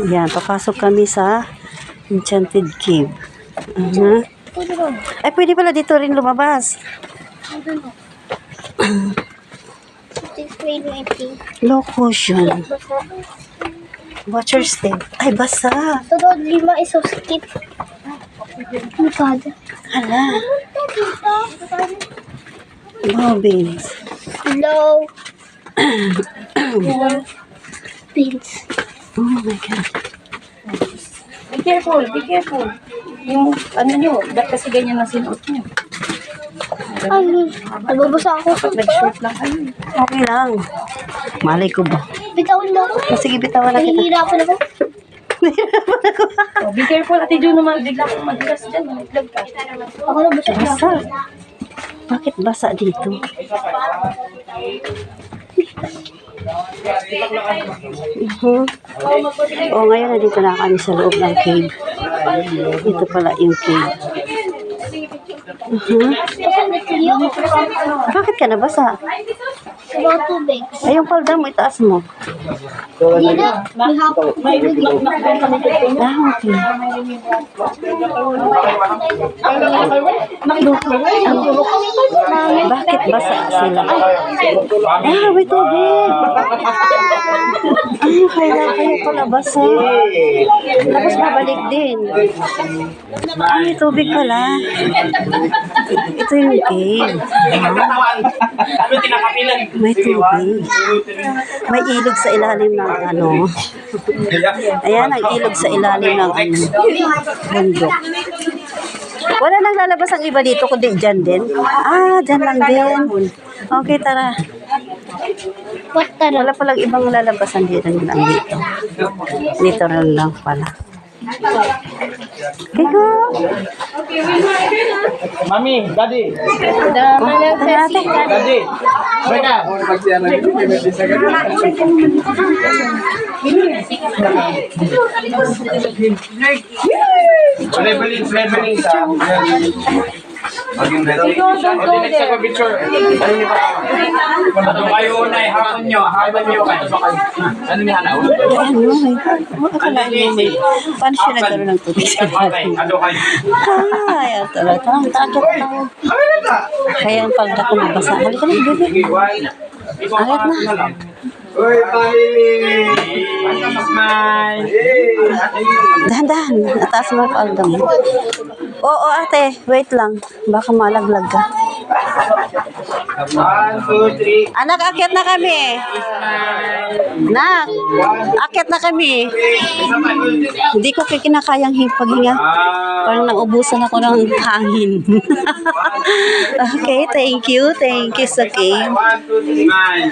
Yan, papasok kami sa Enchanted Cave. Ay, pwede pala dito rin lumabas. Location. Watch your step. Ay, basa. Sunod 5 is so skip. Oh God. Hala. Bobbins. Hello. Pins. Oh my God. Be careful, be careful. Yung ano nyo, ba't kasi ganyan na sinuot nyo? Ay, nababasa ako. Nag-short lang kayo. Okay lang. Malay ko ba? Bitawan mo ako. Sige, bitawan na kita. Nahihirapan ako. Oh, be careful, Ate Jo naman. Bigla kang madulas dyan. Nag-vlog ka. Ako nabasa na. Basa. Bakit basa dito? Oh, ngayon nandito na kami sa loob ng cave. Ito pala yung cave. Bakit ka nabasa? Sa mga tubig. Ay, yung palda mo, itaas mo. Hindi na. May hapon. Ah, okay. Bakit basa sila? Ah, may tubig. Ah, kaya kayo pala basa. Tapos mabalik din. Ah, may tubig pala. Ito yung cave. May tubig. May ilog sa ilalim ng ano. Ayan, ang ilog sa ilalim ng ano, bundok. Wala nang lalabas ang iba dito, kundi dyan din. Ah, dyan lang din. Okay, tara. Wala palang ibang lalabasan dito lang dito. Dito lang pala. Okay, go. Mami, daddy. Daddy. Mereka. Leveling sa. Next ako picture. Ano kayo na hapon nyo kayo. Ano ni Hana? Paano siya nagkaroon ng tubig sa ilalim? Ano kayo? Ay, talaga. Takot ako. Kaya ang palda ko mabasa. Halika na, bebe. Alat na. Uy, family! Smile! Dahan-dahan. Ataas mo ang palda mo. Oo, ate. Wait lang. Baka malaglag ka. 1, 2, 3. Anak, akyat na kami. Nak, akyat na kami. Hindi ko kinakayang paghinga. Parang naubusan ako ng hangin. Okay, thank you. Thank you sa game. 1, 2, 3. Smile!